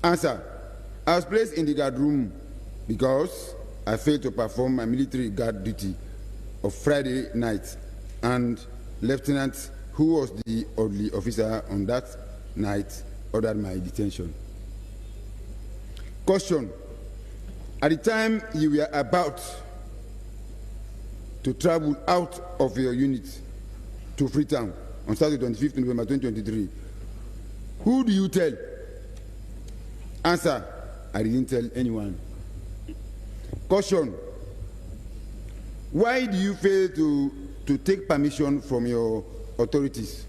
Answer: I was placed in the guard room because I failed to perform my military guard duty of Friday night, and Lieutenant, who was the orderly officer on that night, ordered my detention. Question: at the time you were about to travel out of your unit to Freetown on Saturday, 25th November 2023, who do you tell? Answer: I didn't tell anyone. Question: why do you fail to take permission from your authorities?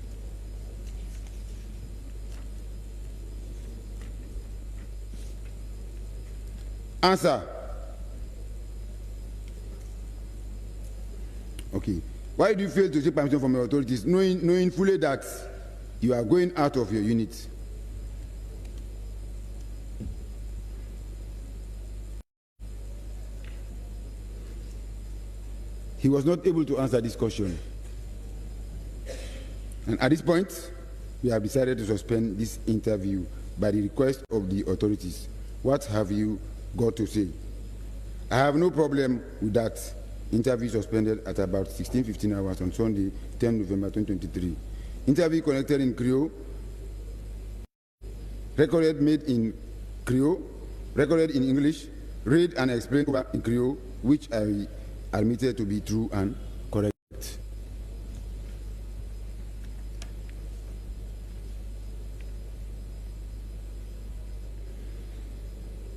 Answer: okay. Why do you fail to take permission from your authorities, knowing fully that you are going out of your unit? He was not able to answer this question. And at this point, we have decided to suspend this interview by the request of the authorities. What have you got to say? I have no problem with that. Interview suspended at about 16:15 hours on Sunday, 10 November 2023. Interview connected in Creole, recorded made in Creole, recorded in English, read and explained in Creole, which I admitted to be true and correct.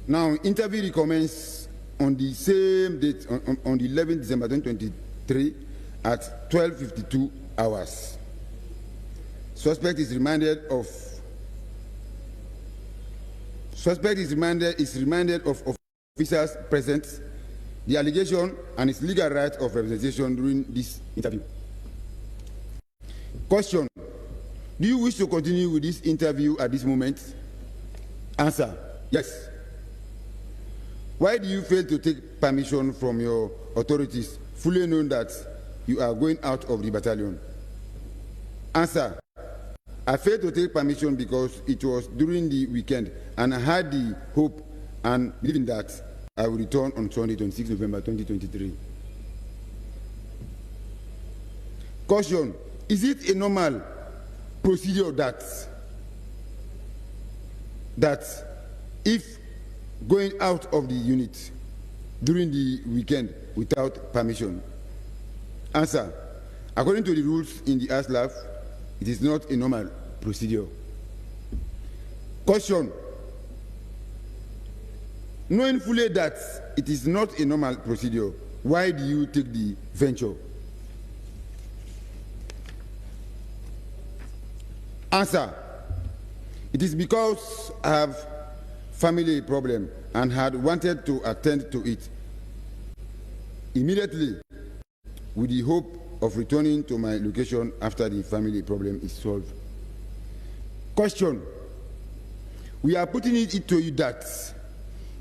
Now, interview recommenced on the same date, on the 11th December 2023 at 12:52 hours. Suspect is reminded of officers present, the allegation and its legal right of representation during this interview. Question: do you wish to continue with this interview at this moment? Answer: yes. Why do you fail to take permission from your authorities, fully knowing that you are going out of the battalion? Answer: I failed to take permission because it was during the weekend and I had the hope and believing that I will return on Sunday, 26 November 2023. Question: is it a normal procedure that if going out of the unit during the weekend without permission? Answer: according to the rules in the ASLAF, it is not a normal procedure. Question: knowing fully that it is not a normal procedure, why do you take the venture? Answer: it is because I have family problem and had wanted to attend to it immediately with the hope of returning to my location after the family problem is solved. Question: we are putting it to you that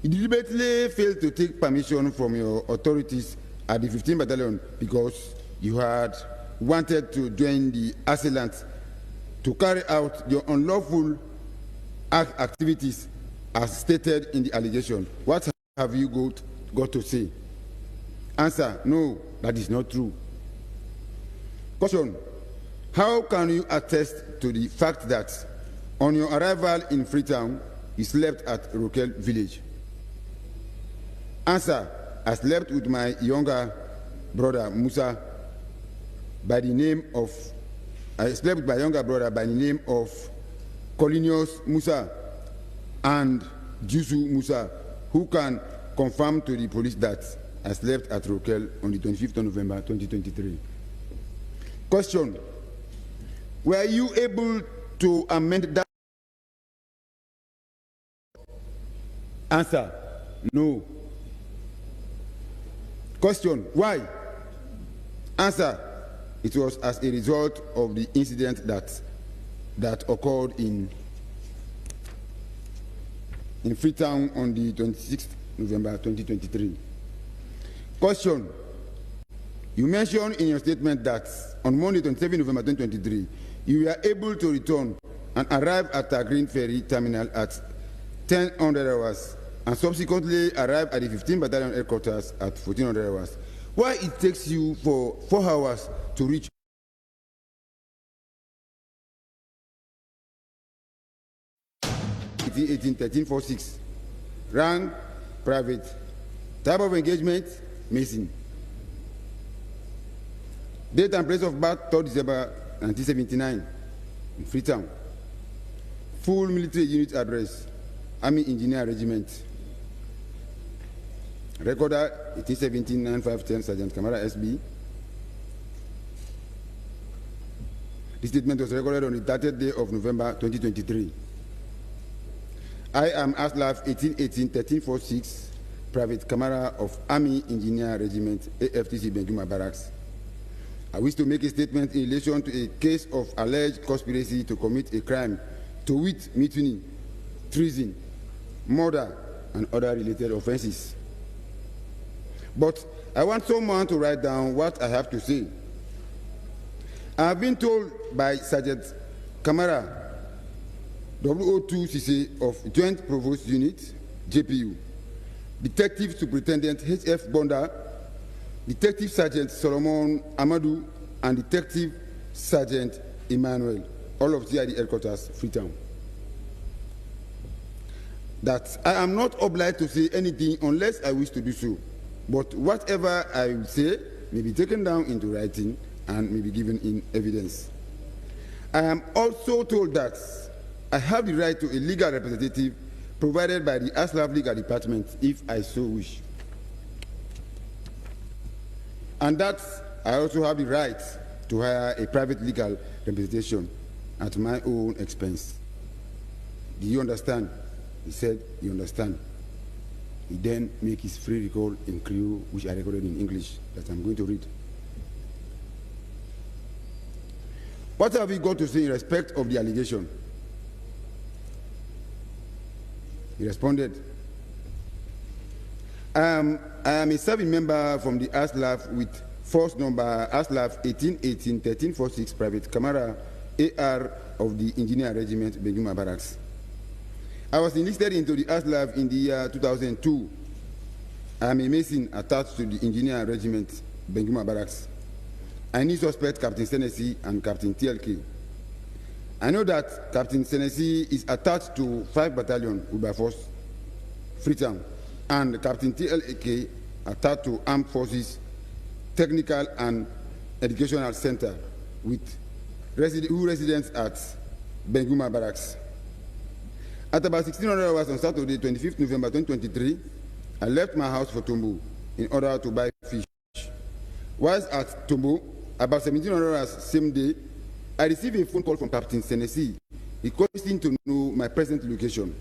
you deliberately failed to take permission from your authorities at the 15th Battalion because you had wanted to join the assailants to carry out your unlawful activities as stated in the allegation. What have you got to say? Answer: no, that is not true. Question: how can you attest to the fact that on your arrival in Freetown, you slept at Rokel village? Answer: I slept with my younger brother Musa by the name of Colinius Musa and Jusu Musa, who can confirm to the police that I slept at Rokel on the 25th of November 2023. Question: were you able to amend that? Answer: no. Question: why? Answer: it was as a result of the incident that occurred in Freetown on the 26th November 2023. Question: you mentioned in your statement that on Monday, 27 November 2023, you were able to return and arrive at a Green Ferry terminal at 1000 hours, and subsequently arrive at the 15th Battalion headquarters at 1400 hours. Why it takes you for 4 hours to reach 1346? Rank, private. Type of engagement, Mason. Date and place of birth, 3rd December 1979, in Freetown. Full military unit address, Army Engineer Regiment. Recorder, 1817-9510, Sergeant Kamara SB. This statement was recorded on the 30th day of November 2023. I am ASLAF 1818-1346, Private Kamara of Army Engineer Regiment, AFTC Benguma Barracks. I wish to make a statement in relation to a case of alleged conspiracy to commit a crime, to wit, mutiny, treason, murder, and other related offenses. But I want someone to write down what I have to say. I have been told by Sergeant Kamara, WO2CC of Joint Provost Unit, JPU, Detective Superintendent H.F. Bonda, Detective Sergeant Solomon Amadou, and Detective Sergeant Emmanuel, all of CID headquarters, Freetown, that I am not obliged to say anything unless I wish to do so, but whatever I will say may be taken down into writing and may be given in evidence. I am also told that I have the right to a legal representative provided by the ASLAF Legal Department if I so wish. And that I also have the right to hire a private legal representation at my own expense. Do you understand? He said, you understand. He then made his free recall in Creole, which I recorded in English, that I'm going to read. What have we got to say in respect of the allegation? He responded, I am a serving member from the ASLAF with force number ASLAF 1818-1346, Private Kamara AR of the Engineer Regiment, Benguma Barracks. I was enlisted into the ASLAF in the year 2002. I am a Mason attached to the Engineer Regiment, Benguma Barracks. I need suspect Captain Senesi and Captain TLK. I know that Captain Senesi is attached to 5 Battalion Wilberforce, Freetown, and Captain TLK attached to Armed Forces Technical and Educational Center, who residents at Benguma Barracks. At about 1600 hours on Saturday, 25th November 2023, I left my house for Tombo in order to buy fish. Whilst at Tombo, about 1700 hours same day, I received a phone call from Captain Senesi requesting to know my present location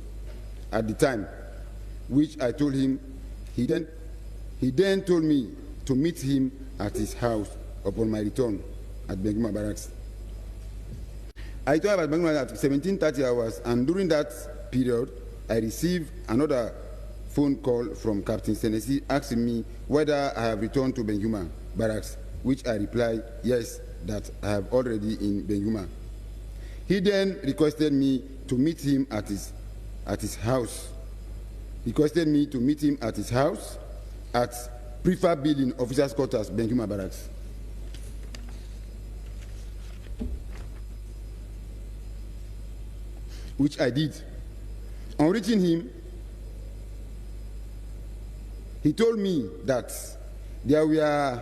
at the time, which I told him. He then told me to meet him at his house upon my return at Benguma Barracks. I told about Benguma at 1730 hours, and during that period, I received another phone call from Captain Senesi asking me whether I have returned to Benguma Barracks, which I replied, yes, that I have already in Benguma. He then requested me to meet him at his house. Requested me to meet him at his house at Prefab Building, Officers' Quarters, Benguma Barracks. Which I did. On reaching him, he told me that they were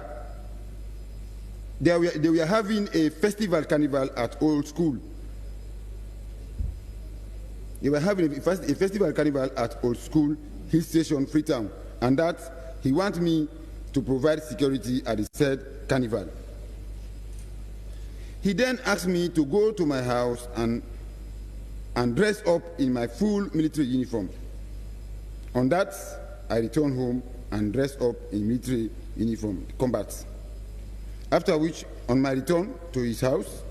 having a festival carnival at Old School. They were having a festival carnival at Old School, Hill Station, Freetown, and that he wanted me to provide security at the said carnival. He then asked me to go to my house and dress up in my full military uniform. On that, I returned home and dressed up in military uniform, combat. After which, on my return to his house,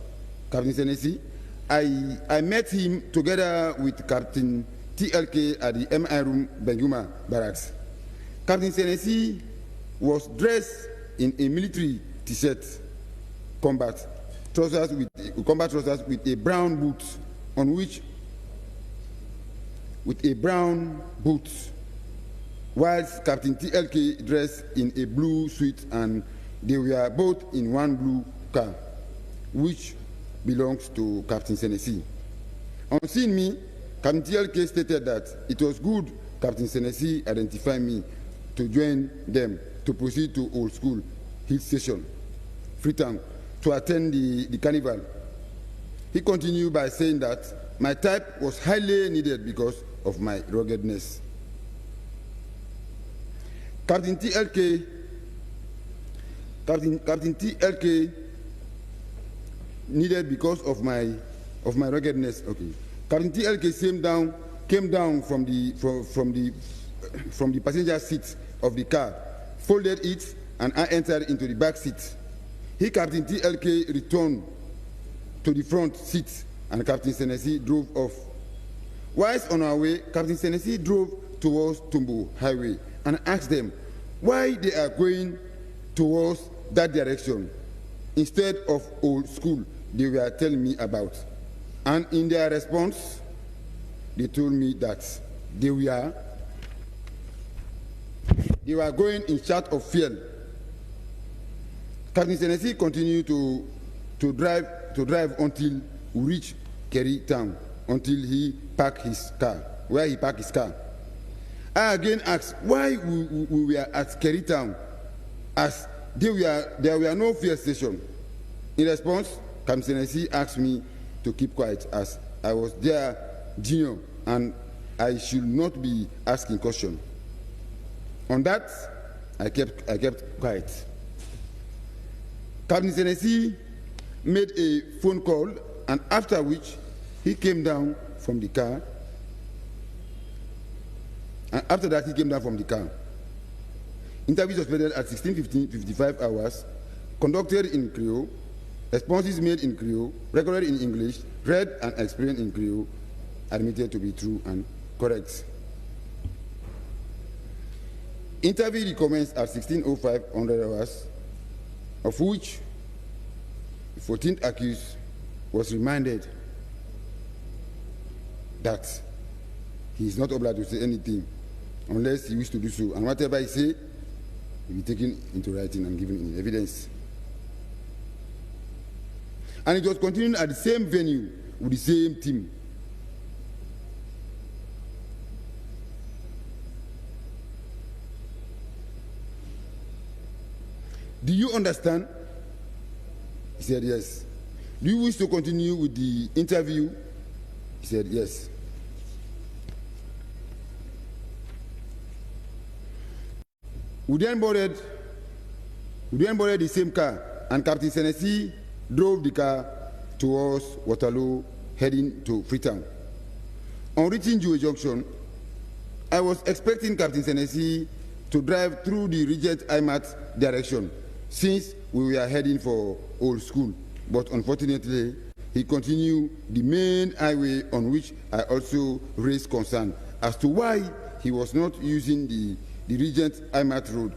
Captain Senesi, I met him together with Captain TLK at the MI room, Benguma Barracks. Captain Senesi was dressed in a military t-shirt, combat trousers with a brown boot on which with a brown boot, whilst Captain TLK dressed in a blue suit, and they were both in one blue car, which belongs to Captain Senesi. On seeing me, Captain TLK stated that it was good Captain Senesi identified me to join them to proceed to Old School Hill Station, Freetown, to attend the carnival. He continued by saying that my type was highly needed because of my ruggedness. Captain TLK needed because of my ruggedness. Okay. Captain TLK came down from the passenger seat of the car, folded it, and I entered into the back seat. Captain TLK returned to the front seat, and Captain Senesi drove off. Whilst on our way, Captain Senesi drove towards Tumbo Highway and asked them why they are going towards that direction instead of Old School they were telling me about. And in their response, they told me that they were going in search of fuel. Captain Senesi continued to drive until we reached Kerry Town, until he parked his car, where he parked his car. I again asked why we were at Kerry Town, as there were no fuel station. In response, Captain Senesi asked me to keep quiet, as I was their junior and I should not be asking questions. On that, I kept quiet. Captain Senesi made a phone call, and after which he came down from the car. And after that, he came down from the car. Interviews suspended at 16:55 hours, conducted in Creole, responses made in Creole, recorded in English, read and explained in Creole, admitted to be true and correct. Interview recommenced at 16:05 hours, of which the 14th accused was reminded that he is not obliged to say anything unless he wishes to do so, and whatever he say will be taken into writing and given in evidence. And it was continuing at the same venue with the same team. Do you understand? He said yes. Do you wish to continue with the interview? He said yes. We then boarded the same car, and Captain Senesi drove the car towards Waterloo, heading to Freetown. On reaching Joe Junction, I was expecting Captain Senesi to drive through the Regent Imat direction, since we were heading for Old School, but unfortunately, he continued the main highway, on which I also raised concern as to why he was not using the Regent Imat Road.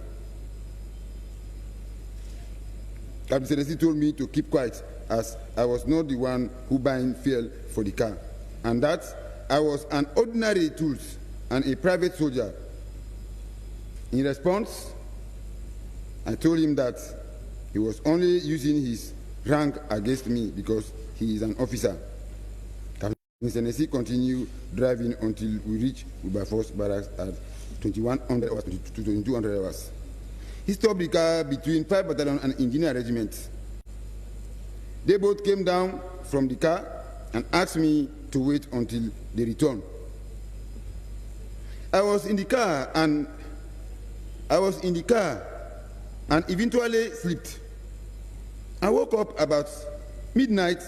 Captain Senesi told me to keep quiet, as I was not the one who buying fuel for the car, and that I was an ordinary tools and a private soldier. In response, I told him that he was only using his rank against me because he is an officer. Captain Senesi continued driving until we reached Wilberforce Barracks at 2100 hours to 2200 hours. He stopped the car between 5 Battalion and Engineer Regiment. They both came down from the car and asked me to wait until they returned. I was in the car and eventually slept. I woke up about midnight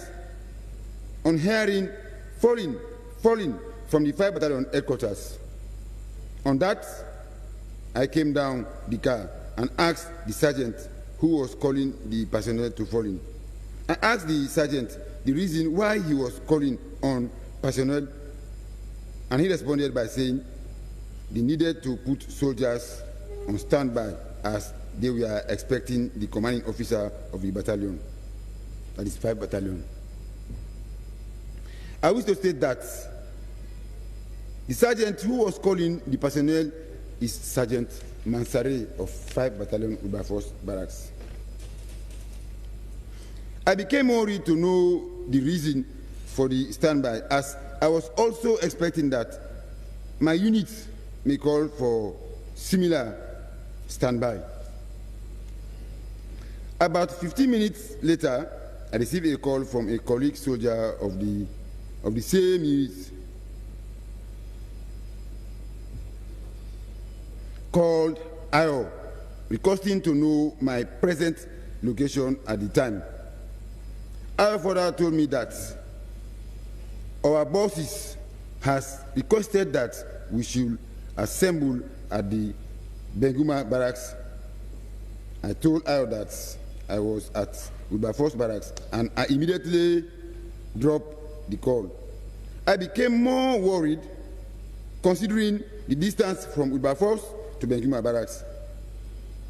on hearing falling from the 5 Battalion headquarters. On that, I came down the car and asked the sergeant who was calling the personnel to fall in. I asked the sergeant the reason why he was calling on personnel, and he responded by saying they needed to put soldiers on standby as they were expecting the commanding officer of the battalion, that is 5 Battalion. I wish to state that The sergeant who was calling the personnel is Sergeant Mansare of 5 Battalion Wilberforce Barracks. I became worried to know the reason for the standby, as I was also expecting that my unit may call for similar standby. About 15 minutes later, I received a call from a colleague soldier of the same unit called Ayo, requesting to know my present location at the time. Ayo further told me that our bosses has requested that we should assemble at the Benguma Barracks. I told Ayo that I was at Wilberforce Barracks, and I immediately dropped the call. I became more worried considering the distance from Wilberforce to Benguma Barracks,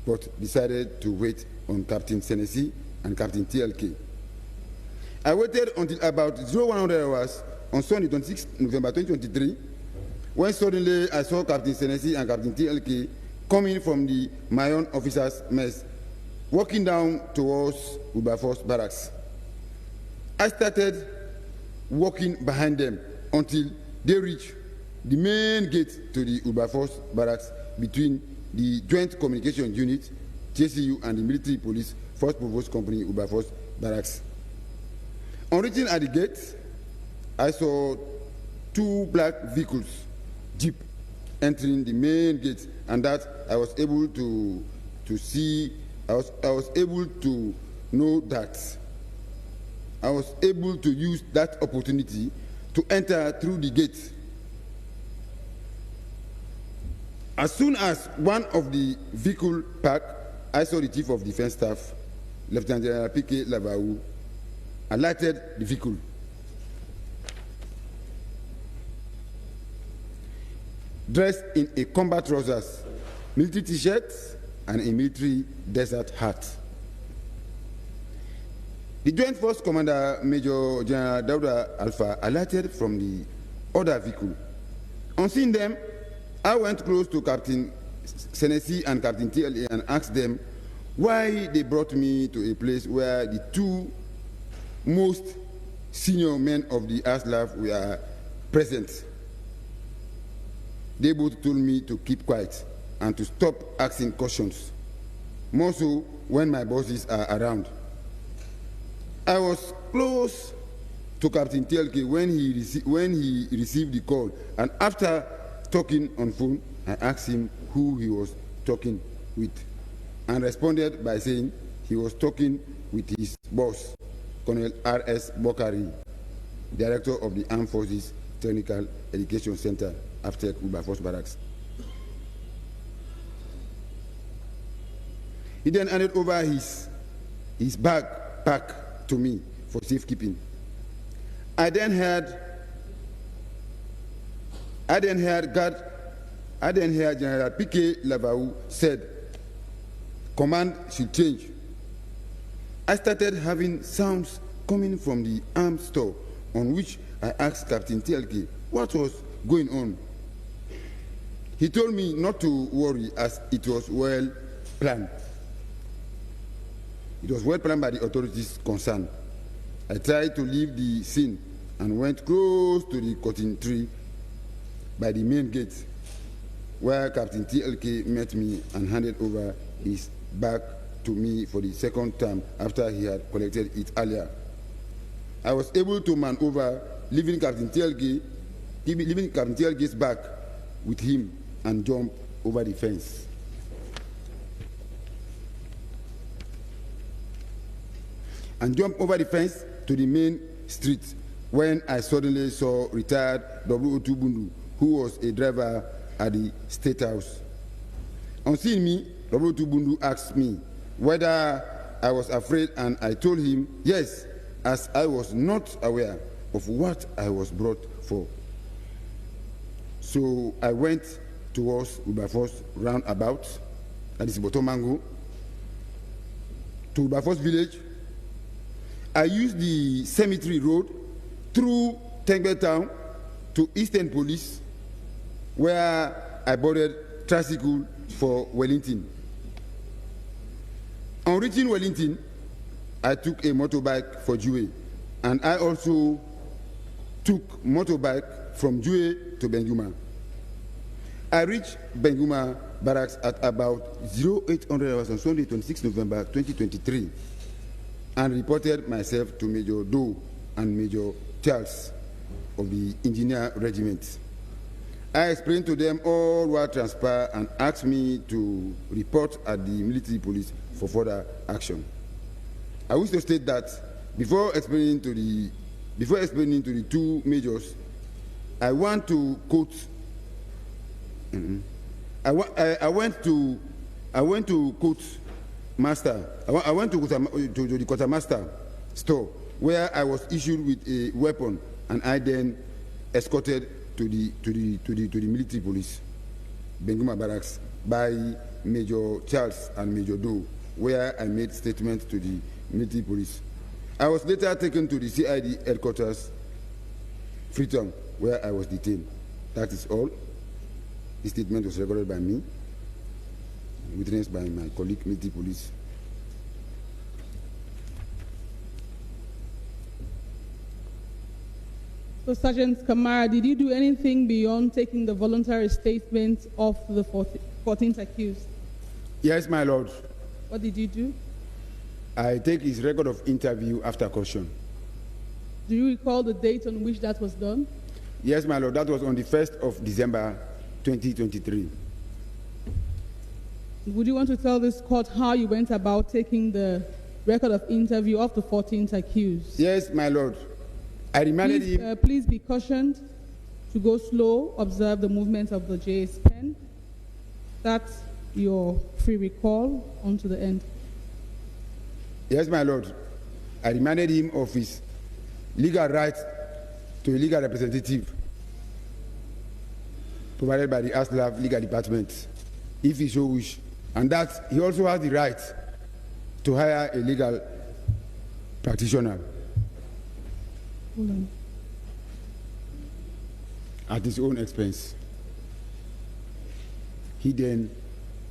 but decided to wait on Captain Senesi and Captain TLK. I waited until about 0100 hours on Sunday, 26 November 2023, when suddenly I saw Captain Senesi and Captain TLK coming from the Mayon officers' mess, walking down towards Wilberforce Barracks. I started walking behind them until they reached the main gate to the Wilberforce Barracks between the Joint Communication Unit, JCU, and the Military Police 1st Provost Company, Wilberforce Barracks. On reaching at the gate, I saw 2 black vehicles, Jeep, entering the main gate, and that I was able to see. I was able to know that I was able to use that opportunity to enter through the gate. As soon as one of the vehicle parked, I saw the Chief of Defense Staff, Lieutenant General Pt1, alighted the vehicle. Dressed in a combat trousers, military t-shirt, and a military desert hat. The Joint Force Commander, Major General Dauda Alpha, alighted from the other vehicle. On seeing them, I went close to Captain Senesi and Captain TLA and asked them why they brought me to a place where the 2 most senior men of the ASLAF were present. They both told me to keep quiet and to stop asking questions, more so when my bosses are around. I was close to Captain TLK when he received the call, and after talking on phone, I asked him who he was talking with, and responded by saying he was talking with his boss, Colonel R.S. Bokari, Director of the Armed Forces Technical Education Center, after Wilberforce Barracks. He then handed over his backpack to me for safekeeping. I then heard General Piquet Lavau said, "Command should change." I started having sounds coming from the arms store, on which I asked Captain TLK what was going on. He told me not to worry, as it was well planned. It was well planned by the authorities concerned. I tried to leave the scene and went close to the cotton tree by the main gate, where Captain TLK met me and handed over his bag to me for the second time after he had collected it earlier. I was able to maneuver, leaving Captain TLK's bag with him, and jump over the fence. To the main street, when I suddenly saw retired W02 Bundu, who was a driver at the State House. On seeing me, W02 Bundu asked me whether I was afraid, and I told him yes, as I was not aware of what I was brought for. So I went towards Wilberforce roundabout, that is Botomango, to Wilberforce village. I used the cemetery road through Tengbe town to Eastern Police where I boarded tricycle for Wellington. On reaching Wellington, I took a motorbike for Jue, and I also took motorbike from Jue to Benguma. I reached Benguma barracks at about 0800 hours on Sunday, 26 November 2023, and reported myself to Major Doe and Major Charles of the Engineer Regiment. I explained to them all what transpired and asked me to report at the military police for further action. I wish to state that before explaining to the two majors, I want to quote. I went to quote master. I went to the quartermaster store where I was issued with a weapon, and I then escorted to the military police, Benguma barracks, by Major Charles and Major Doe, where I made statements to the military police. I was later taken to the CID headquarters, FREETOWN, where I was detained. That is all. This statement was recorded by me, witnessed by my colleague, military police. So, Sergeant Kamara, did you do anything beyond taking the voluntary statement of the 14th accused? Yes, my lord. What did you do? I take his record of interview after caution. Do you recall the date on which that was done? Yes, my lord. That was on the 1st of December, 2023. Would you want to tell this court how you went about taking the record of interview of the 14th accused? Yes, my lord. I reminded him. Please be cautioned to go slow, observe the movement of the JS pen. That's your free recall on to the end. Yes, my lord. I reminded him of his legal right to a legal representative provided by the ASLAV legal department, if he so wish, and that he also has the right to hire a legal practitioner at his own expense. He then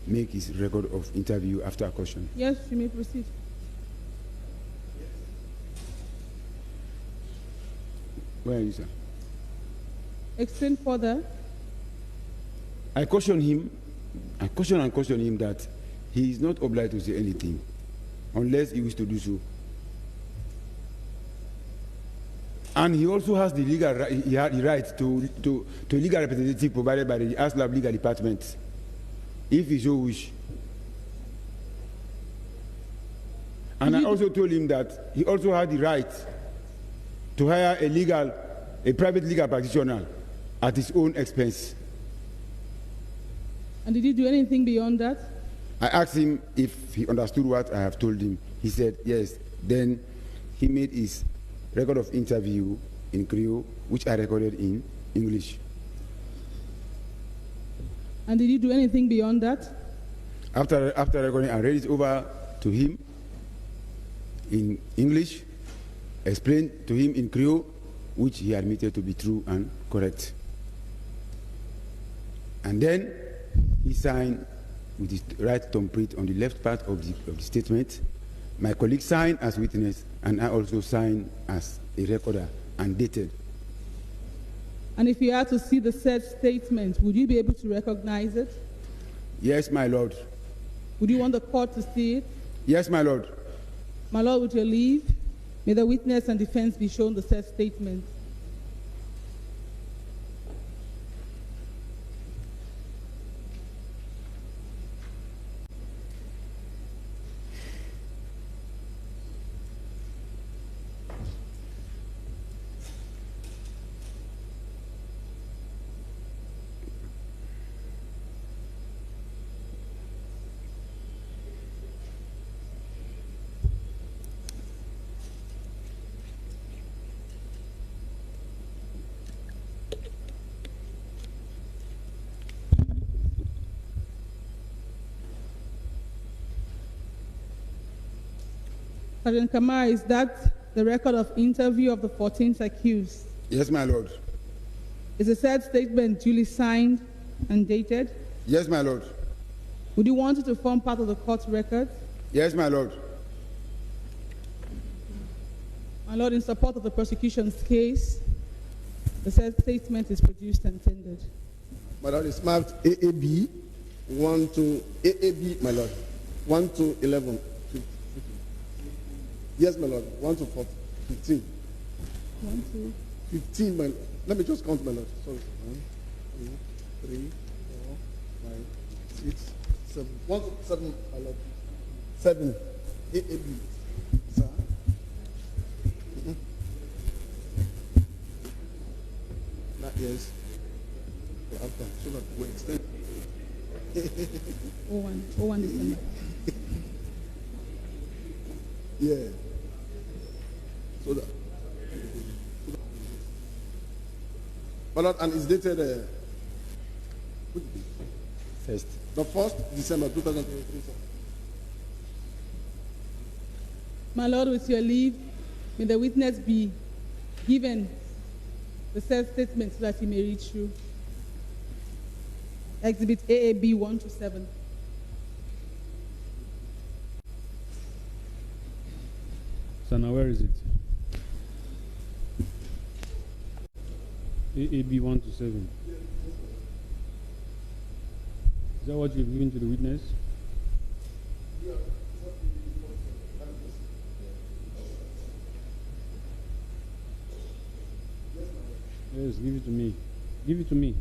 make his record of interview after caution. Yes, you may proceed. Where are you, sir? Explain further. I caution him that he is not obliged to say anything unless he wishes to do so. And he also has the legal right to legal representative provided by the ASLAB legal department, if he so wish. And I also told him that he also had the right to hire a private legal practitioner at his own expense. And did you do anything beyond that? I asked him if he understood what I have told him. He said yes. Then he made his record of interview in Creole, which I recorded in English. And did you do anything beyond that? After recording, I read it over to him in English, explained to him in Creole, which he admitted to be true and correct. And then he signed with his right thumbprint on the left part of the statement. My colleague signed as witness, and I also signed as a recorder and dated. And if you had to see the said statement, would you be able to recognize it? Yes, my lord. Would you want the court to see it? Yes, my lord. My lord, with your leave, may the witness and defense be shown the said statement. Sergeant Kamara, is that the record of interview of the 14th accused? Yes, my lord. Is the said statement duly signed and dated? Yes, my lord. Would you want it to form part of the court record? Yes, my lord. My lord, in support of the prosecution's case, the said statement is produced and tendered. My lord, it's marked AAB 1 to AAB, my lord, 1 to 11. Yes, my lord, 1 to 15. 1, 2. 15, my lord. Let me just count, my lord. Sorry. 1, 2, 3, 4, 5, 6, 7. 1 to 7, my lord. 7. AAB. Sir. Yes. After, so that we extend. 01 December. Yeah. So that. But and it's dated. First. The 1st December 2023. My lord, with your leave, may the witness be given the said statement so that he may read through. Exhibit AAB 1 to 7. So now where is it? AAB 1 to 7. Is that what you've given to the witness? Yes, give it to me. Give it to me.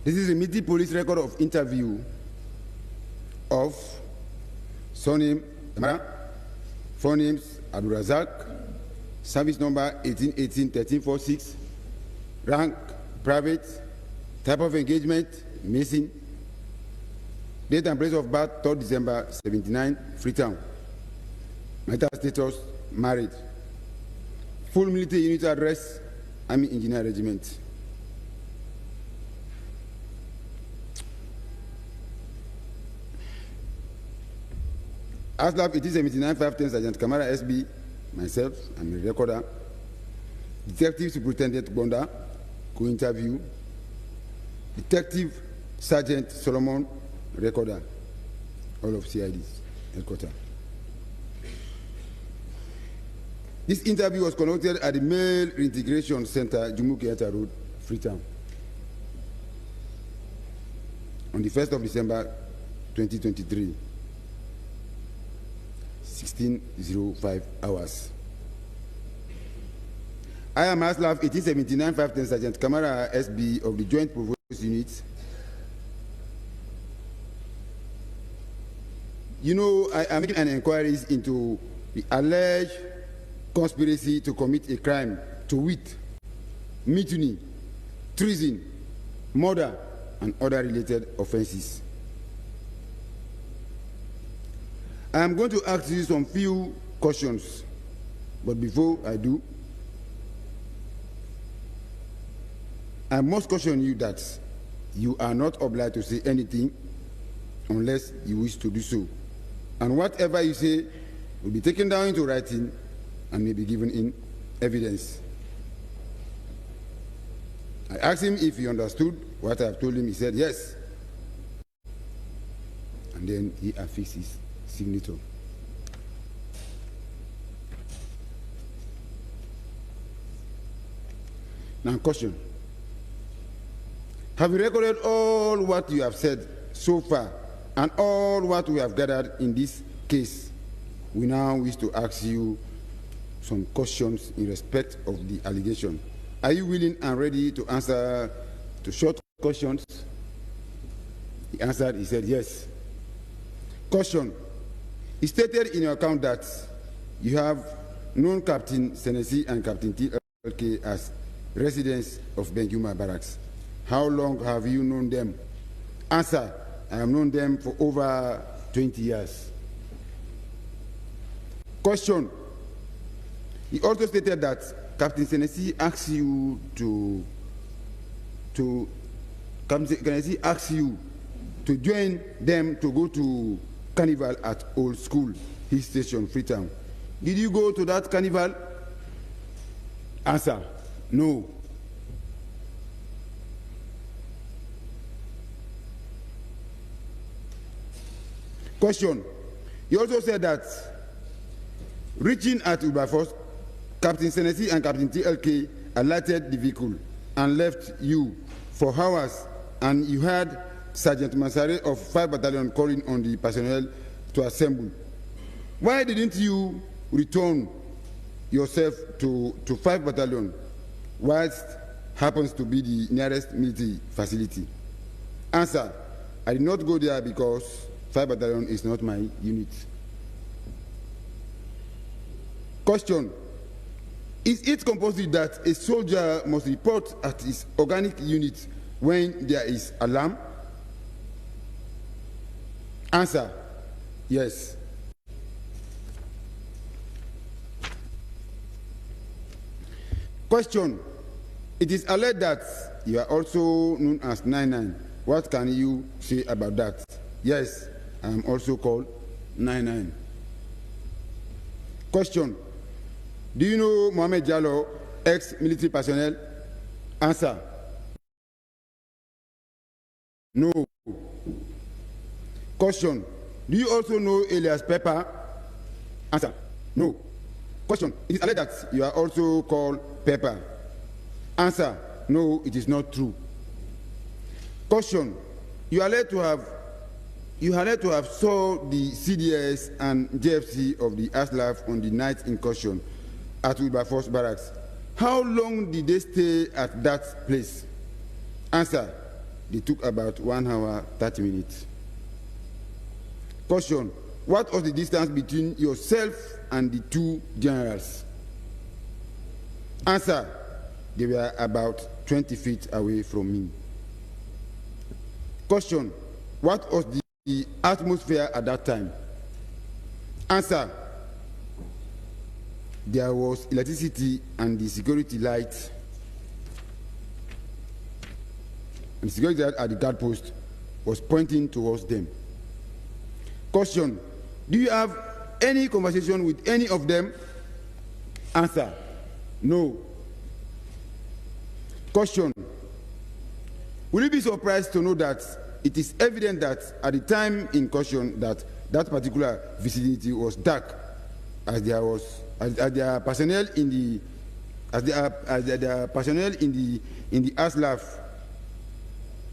This is a Miti police record of interview of surname Amara, forenames Abdurazak, service number 1818-1346, rank private, type of engagement missing, date and place of birth 3rd December 79, Freetown, marital status married, full military unit address, Army Engineer Regiment. ASLAP 1879-510 Sergeant Kamara SB, myself, I'm a recorder. Detective Superintendent Bonda, co-interview. Detective Sergeant Solomon, recorder. All of CID's headquarters. This interview was conducted at the Male Reintegration Center, Jumukiata Road, Freetown, on the 1st of December 2023. 16:05 hours. I am ASLAF 1879-510 Sergeant Kamara SB of the Joint Provost Unit. You know, I am making an inquiry into the alleged conspiracy to commit a crime, to wit, mutiny, treason, murder, and other related offenses. I am going to ask you some few questions, but before I do, I must caution you that you are not obliged to say anything unless you wish to do so. And whatever you say will be taken down into writing and may be given in evidence. I asked him if he understood what I have told him. He said yes. And then he affixed his signature. Now, question. Have you recorded all what you have said so far and all what we have gathered in this case? We now wish to ask you some questions in respect of the allegation. Are you willing and ready to answer to short questions? He answered, he said yes. Question. He stated in your account that you have known Captain Senesi and Captain TLK as residents of Benjuma Barracks? How long have you known them? Answer: I have known them for over 20 years. Question: he also stated that Captain Senesi asked you to join them to go to carnival at Old School Hill Station, Freetown. Did you go to that carnival? Answer: no. Question: he also said that reaching at Wilberforce, Captain Senesi and Captain TLK alerted the vehicle and left you for hours, and you had Sergeant Mansare of 5 Battalion calling on the personnel to assemble. Why didn't you return yourself to 5 Battalion, whilst happens to be the nearest military facility? Answer: I did not go there because 5 Battalion is not my unit. Question: is it compulsory that a soldier must report at his organic unit when there is alarm? Answer: yes. Question: it is alleged that you are also known as 99. What can you say about that? Yes, I am also called 99. Question: do you know Mohamed Jallo, ex-military personnel? Answer: no. Question: do you also know Elias Pepper? Answer: no. Question: it is alleged that you are also called Pepper. Answer: no, it is not true. Question: you are alleged to have saw the CDS and JFC of the ASLAF on the night in question at Wilberforce Barracks. How long did they stay at that place? Answer: they took about 1 hour, 30 minutes. Question: what was the distance between yourself and the 2 generals? Answer: they were about 20 feet away from me. Question: what was the atmosphere at that time? Answer: there was electricity and the security light. And the security light at the guard post was pointing towards them. Question: do you have any conversation with any of them? Answer: no. Question: will you be surprised to know that it is evident that at the time in question that particular vicinity was dark, as there are personnel in the ASLAF,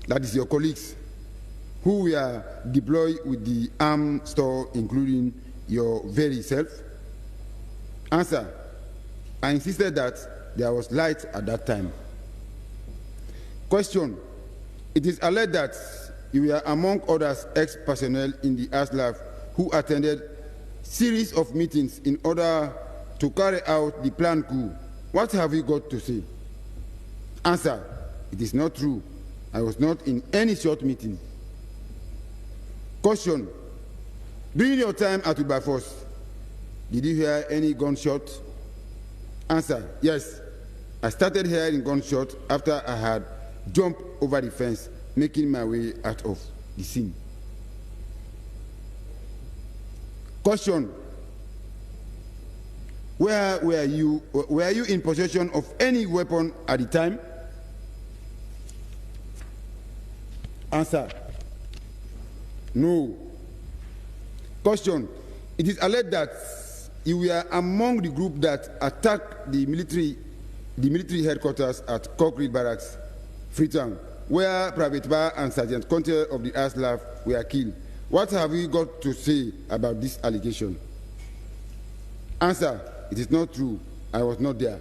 that is your colleagues, who were deployed with the armed store, including your very self? Answer: I insisted that there was light at that time. Question: it is alleged that you were among others ex-personnel in the ASLAF who attended series of meetings in order to carry out the planned coup. What have you got to say? Answer: it is not true. I was not in any short meeting. Question: during your time at Wilberforce, did you hear any gunshot? Answer: yes. I started hearing gunshot after I had jumped over the fence, making my way out of the scene. Question: were you in possession of any weapon at the time? Answer: no. Question: it is alleged that you were among the group that attacked the military headquarters at Cockreed Barracks, Freetown, where Private Bar and Sergeant Conte of the ASLAF were killed. What have you got to say about this allegation? Answer: it is not true. I was not there.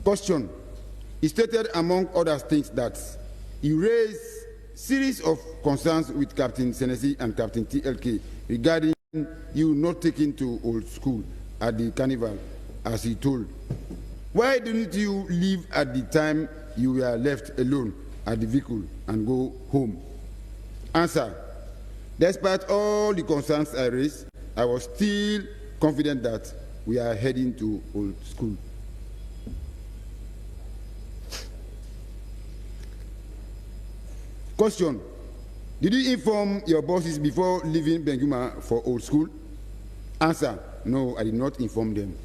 Question: he stated among other things that he raised series of concerns with Captain Senesi and Captain TLK regarding you not taking to Old School at the carnival, as he told. Why didn't you leave at the time you were left alone at the vehicle and go home? Answer. Despite all the concerns I raised, I was still confident that we are heading to old school. Question. Did you inform your bosses before leaving Benguma for old school? Answer. No, I did not inform them.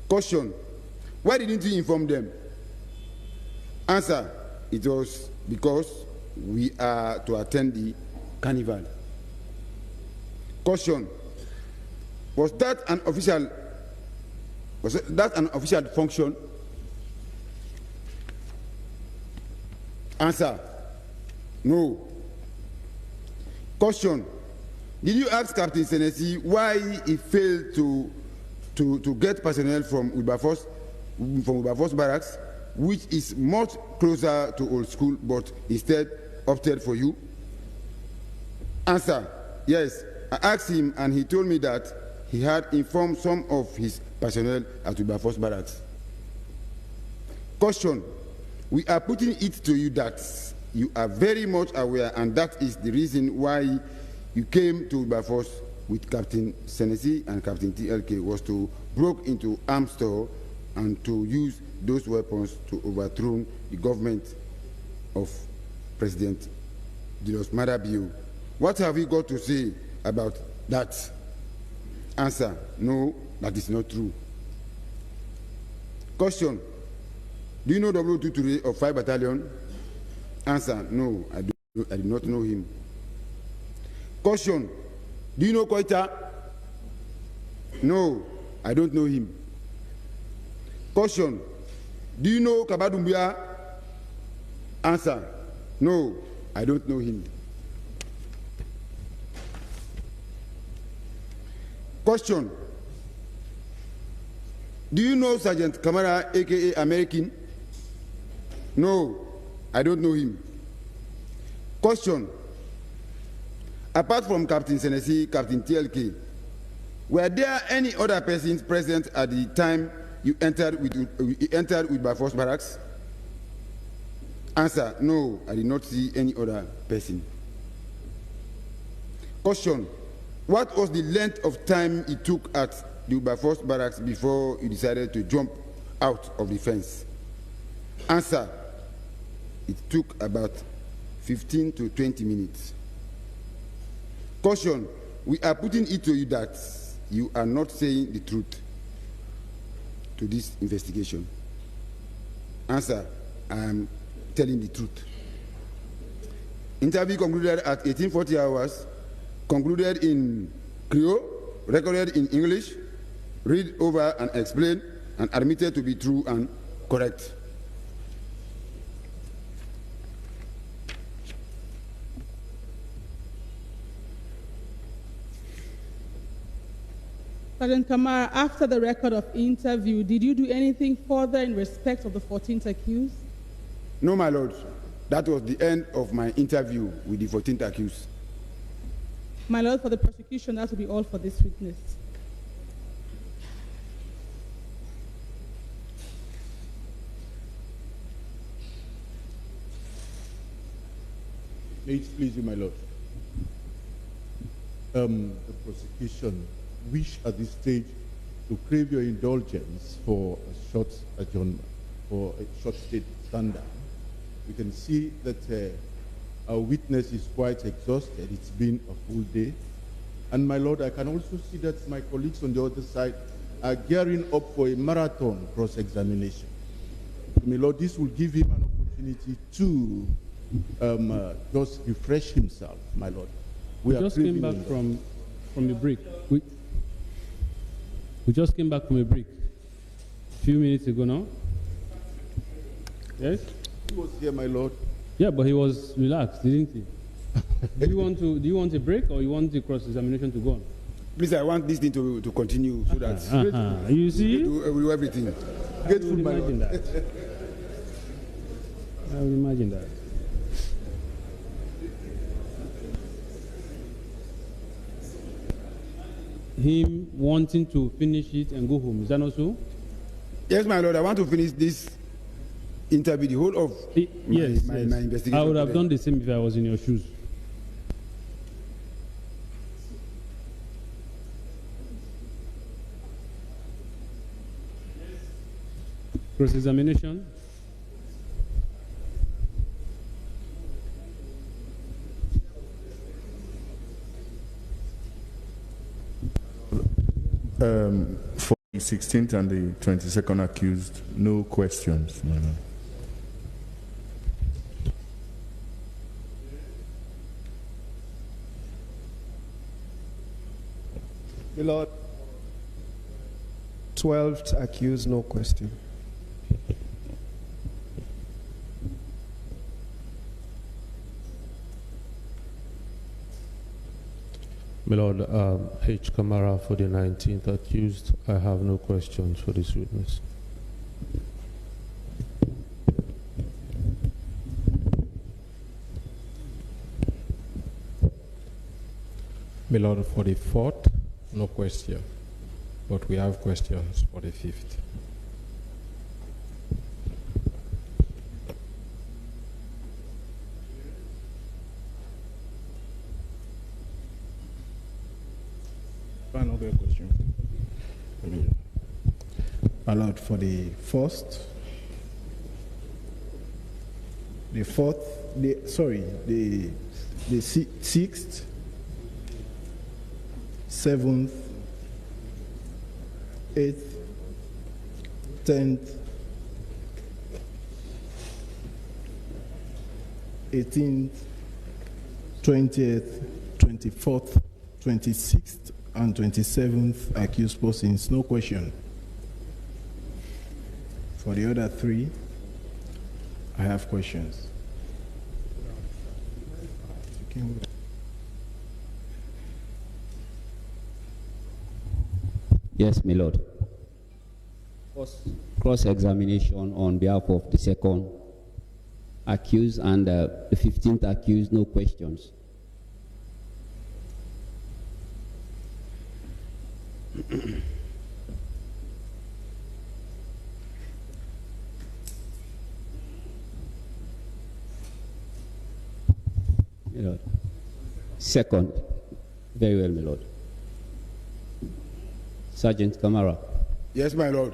Question. Why didn't you inform them? Answer. It was because we are to attend the carnival. Question. Was that an official function? Answer. No. Question. Did you ask Captain Senesi why he failed to get personnel from Wilberforce barracks, which is much closer to old school, but instead opted for you? Answer. Yes. I asked him and he told me that he had informed some of his personnel at Wilberforce barracks. Question. We are putting it to you that you are very much aware, and that is the reason why you came to Wilberforce with Captain Senesi and Captain TLK, was to break into arms store and to use those weapons to overthrow the government of President Julius Maada Bio. What have you got to say about that? Answer. No, that is not true. Question. Do you know W. of 5 Battalion? Answer. No, I do not know him. Question. Do you know Koita? No, I don't know him. Question. Do you know Kabadumbia? Answer. No, I don't know him. Question. Do you know Sergeant Kamara, aka American? No, I don't know him. Question. Apart from Captain Senesi, Captain TLK, were there any other persons present at the time you entered with Wilberforce barracks? Answer. No, I did not see any other person. Question. What was the length of time it took at the Wilberforce barracks before you decided to jump out of the fence? Answer. It took about 15 to 20 minutes. Caution. We are putting it to you that you are not saying the truth to this investigation. Answer. I am telling the truth. Interview concluded at 1840 hours, concluded in Creole, recorded in English, read over and explained, and admitted to be true and correct. Sergeant Kamara, after the record of interview, did you do anything further in respect of the 14th accused? No, my lord. That was the end of my interview with the 14th accused. My lord, for the prosecution, that will be all for this witness. May it please you, my lord. The prosecution wish at this stage to crave your indulgence for a short adjournment, for a short state stand down. We can see that our witness is quite exhausted. It's been a full day. And my lord, I can also see that my colleagues on the other side are gearing up for a marathon cross-examination. My lord, this will give him an opportunity to just refresh himself, my lord. We just came back from a break. We just came back from a break a few minutes ago now. Yes? He was here, my lord. Yeah, but he was relaxed, didn't he? Do you want a break, or you want the cross-examination to go on? Please, I want this thing to continue so that you see? we do everything. Grateful, my lord. I would imagine that. Him wanting to finish it and go home, is that not so? Yes, my lord, I want to finish this interview, the whole of Yes, my yes. investigation. I would have today. done the same if I was in your shoes. Cross-examination. For the 16th and the 22nd accused, no questions, my lord. My lord, 12th accused, no question. My Lord, H. Kamara for the 19th accused. I have no questions for this witness. My Lord, for the 4th, no question, but we have questions for the 5th. Another question. My Lord, for the 1st, the 4th, the 6th, 7th, 8th, 10th, 18th, 20th, 24th, 26th, and 27th accused persons, no question. For the other 3, I have questions. Yes, my lord. Cross-examination on behalf of the 2nd accused and the 15th accused, no questions. My lord. 2nd, very well, my lord. Sergeant Kamara. Yes, my lord.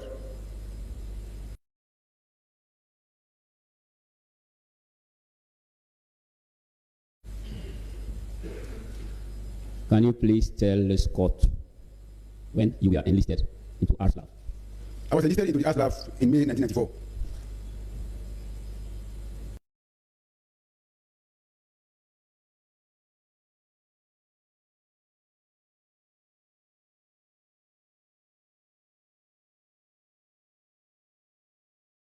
Can you please tell this court when you were enlisted into ARSLAF? I was enlisted into the ASLAF in May 1994.